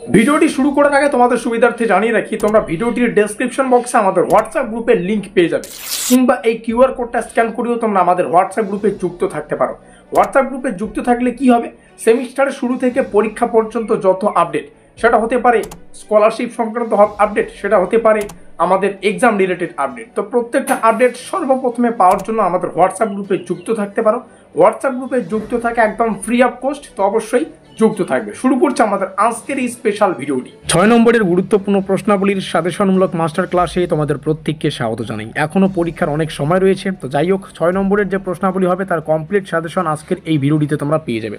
ভিডিওটি শুরু করার আগে তোমাদের সুবিধার্থে জানিয়ে রাখি, তোমরা ভিডিওটির ডেসক্রিপশন বক্সে আমাদের হোয়াটসঅ্যাপ গ্রুপের লিঙ্ক পেয়ে যাবে, কিংবা এই কিউআর কোডটা স্ক্যান করেও তোমরা আমাদের হোয়াটসঅ্যাপ গ্রুপে যুক্ত থাকতে পারো। হোয়াটসঅ্যাপ গ্রুপে যুক্ত থাকলে কি হবে, সেমিস্টারের শুরু থেকে পরীক্ষা পর্যন্ত যত আপডেট, সেটা হতে পারে স্কলারশিপ সংক্রান্ত আপডেট, সেটা হতে পারে আমাদের এক্সাম রিলেটেড আপডেট। তো প্রত্যেকটা আপডেট সর্বপ্রথমে পাওয়ার জন্য আমাদের হোয়াটসঅ্যাপ গ্রুপে যুক্ত থাকতে পারো। হোয়াটসঅ্যাপ গ্রুপে যুক্ত থাকা একদম ফ্রি অফ কস্ট, তো অবশ্যই যুক্ত থাকবে। শুরু করছে আমাদের আজকের এই স্পেশাল ভিডিওটি। 6 নম্বরের গুরুত্বপূর্ণ প্রশ্নাবলীর সাজেশনমূলক মাস্টার ক্লাসে তোমাদের প্রত্যেককে স্বাগত জানাই। এখনও পরীক্ষার অনেক সময় রয়েছে, তো যাই হোক 6 নম্বরের যে প্রশ্নাবলী হবে তার কমপ্লিট সাজেশন আজকের এই ভিডিওটিতে তোমরা পেয়ে যাবে।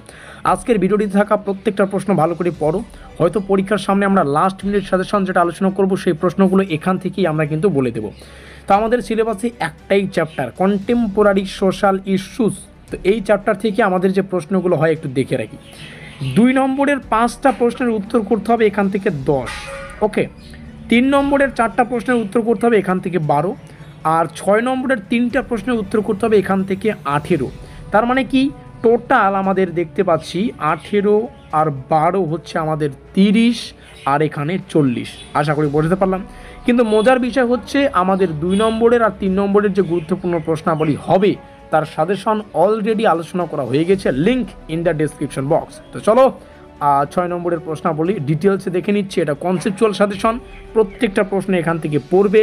আজকের ভিডিওটিতে থাকা প্রত্যেকটা প্রশ্ন ভালো করে পড়ো, হয়তো পরীক্ষার সামনে আমরা লাস্ট মিনিট সাজেশন যেটা আলোচনা করব সেই প্রশ্নগুলো এখান থেকেই আমরা কিন্তু বলে দেবো। তো আমাদের সিলেবাসে একটাই চ্যাপ্টার, কন্টেম্পোরারি সোশ্যাল ইস্যুস। তো এই চ্যাপ্টার থেকে আমাদের যে প্রশ্নগুলো হয় একটু দেখে রাখি। 2 নম্বরের 5টা প্রশ্নের উত্তর করতে হবে এখান থেকে 10, ওকে। 3 নম্বরের 4টা প্রশ্নের উত্তর করতে হবে এখান থেকে 12, আর 6 নম্বরের 3টা প্রশ্নের উত্তর করতে হবে এখান থেকে 18। তার মানে কি টোটাল আমাদের দেখতে পাচ্ছি 18 আর 12 হচ্ছে আমাদের 30, আর এখানে 40। আশা করি বোঝাতে পারলাম। কিন্তু মজার বিষয় হচ্ছে আমাদের 2 নম্বরের আর 3 নম্বরের যে গুরুত্বপূর্ণ প্রশ্নাবলী হবে তার সাজেশন অলরেডি আলোচনা করা হয়ে গেছে, link in the description box. তো চলো 6 নম্বরের প্রশ্নাবলী ডিটেলসে দেখে নিচ্ছি। এটা কনসেপচুয়াল সাজেশন, প্রত্যেকটা প্রশ্ন এখান থেকে পড়বে,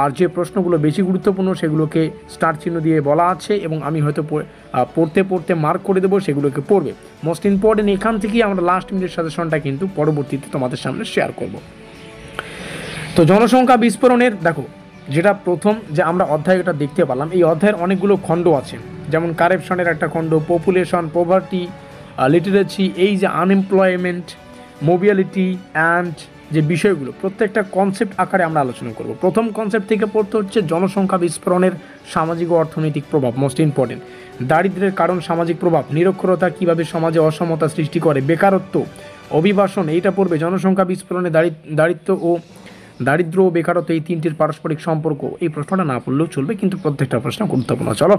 আর যে প্রশ্নগুলো বেশি গুরুত্বপূর্ণ সেগুলোকে স্টার চিহ্ন দিয়ে বলা আছে এবং আমি হয়তো পড়তে পড়তে মার্ক করে দেবো, সেগুলোকে পড়বে। মোস্ট ইম্পর্টেন্ট এখান থেকেই আমরা লাস্ট মিনিট সাজেশনটা কিন্তু পরবর্তীতে তোমাদের সামনে শেয়ার করব। তো জনসংখ্যা বিস্ফোরণের দেখো, যেটা প্রথম যে আমরা অধ্যায়টা দেখতে পেলাম, এই অধ্যায়ের অনেকগুলো খণ্ড আছে, যেমন কারাপশনের একটা খণ্ড, পপুলেশন, পভার্টি, লিটারেসি, এই যে আনএমপ্লয়মেন্ট, মোবিলিটি অ্যান্ড যে বিষয়গুলো প্রত্যেকটা কনসেপ্ট আকারে আমরা আলোচনা করব। প্রথম কনসেপ্ট থেকে পড়তে হচ্ছে জনসংখ্যা বিস্ফোরণের সামাজিক ও অর্থনৈতিক প্রভাব, মোস্ট ইম্পর্টেন্ট। দারিদ্র্যের কারণ, সামাজিক প্রভাব, নিরক্ষরতা কীভাবে সমাজে অসমতা সৃষ্টি করে, বেকারত্ব, অভিবাসন, এইটা পড়বে। জনসংখ্যা বিস্ফোরণে দারিদ্র্য ও বেকারত্ব, এই 3টির পারস্পরিক সম্পর্ক। এই প্রশ্নটা না পড়লেও চলবে, কিন্তু প্রত্যেকটা প্রশ্ন গুরুত্বপূর্ণ। চলো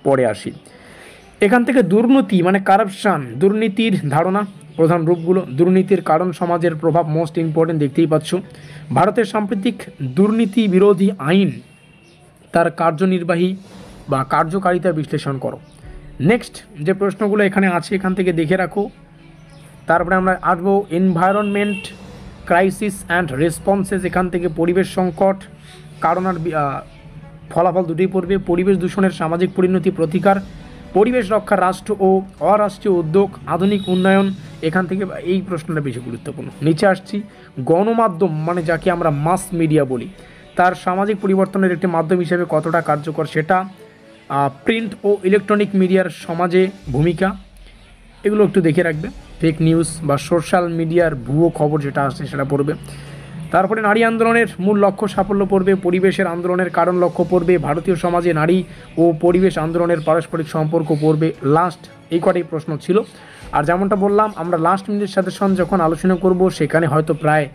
পরে আসি। এখান থেকে দুর্নীতি মানে কারাপশন, দুর্নীতির ধারণা, প্রধান রূপগুলো, দুর্নীতির কারণ, সমাজের প্রভাব, মোস্ট ইম্পর্টেন্ট, দেখতেই পাচ্ছ। ভারতের সাম্প্রতিক দুর্নীতি বিরোধী আইন, তার কার্যনির্বাহী বা কার্যকারিতা বিশ্লেষণ করো। নেক্সট যে প্রশ্নগুলো এখানে আছে এখান থেকে দেখে রাখো। তারপরে আমরা আসবো এনভায়রনমেন্ট ক্রাইসিস অ্যান্ড রেসপন্সেস, এখান থেকে পরিবেশ সংকট, কারণ আর ফলাফল দুটোই পড়বে। পরিবেশ দূষণের সামাজিক পরিণতি, প্রতিকার, পরিবেশ রক্ষা, রাষ্ট্র ও অরাষ্ট্রীয় উদ্যোগ, আধুনিক উন্নয়ন, এখান থেকে এই প্রশ্নটা বেশি গুরুত্বপূর্ণ। নিচে আসছি, গণমাধ্যম মানে যাকে আমরা মাস মিডিয়া বলি, তার সামাজিক পরিবর্তনের একটি মাধ্যম হিসেবে কতটা কার্যকর সেটা। প্রিন্ট ও ইলেকট্রনিক মিডিয়ার সমাজে ভূমিকা, এগুলো একটু দেখে রাখবে। ফেক নিউজ বা সোশ্যাল মিডিয়ার ভুয়ো খবর যেটা আসছে সেটা পড়বে। তারপরে নারী আন্দোলনের মূল লক্ষ্য সাফল্য পড়বে, পরিবেশের আন্দোলনের কারণ লক্ষ্য পড়বে, ভারতীয় সমাজে নারী ও পরিবেশ আন্দোলনের পারস্পরিক সম্পর্ক পড়বে। লাস্ট এই কটাই প্রশ্ন ছিল। আর যেমনটা বললাম, আমরা লাস্ট মিনিট সাজেশন যখন আলোচনা করব সেখানে হয়তো প্রায়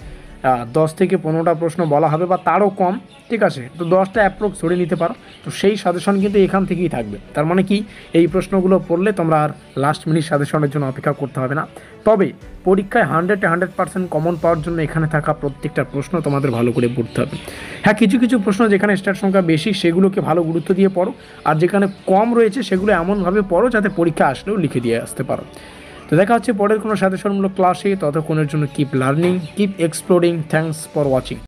10 থেকে 15টা প্রশ্ন বলা হবে বা তারও কম, ঠিক আছে। তো 10টা অ্যাপ্রক্স ধরে নিতে পারো। তো সেই সাজেশন কিন্তু এখান থেকেই থাকবে। তার মানে কি, এই প্রশ্নগুলো পড়লে তোমরা আর লাস্ট মিনিট সাজেশনের জন্য অপেক্ষা করতে হবে না। তবে পরীক্ষায় 100% কমন পাওয়ার জন্য এখানে থাকা প্রত্যেকটা প্রশ্ন তোমাদের ভালো করে পড়তে হবে। হ্যাঁ, কিছু কিছু প্রশ্ন যেখানে স্টার সংখ্যা বেশি সেগুলোকে ভালো গুরুত্ব দিয়ে পড়ো, আর যেখানে কম রয়েছে সেগুলো এমনভাবে পড়ো যাতে পরীক্ষা আসলেও লিখে দিয়ে আসতে পারো। তো দেখা হচ্ছে পরের কোনো সাজেশনমূলক ক্লাসে, ততক্ষণের জন্য keep learning, keep exploring. Thanks for watching.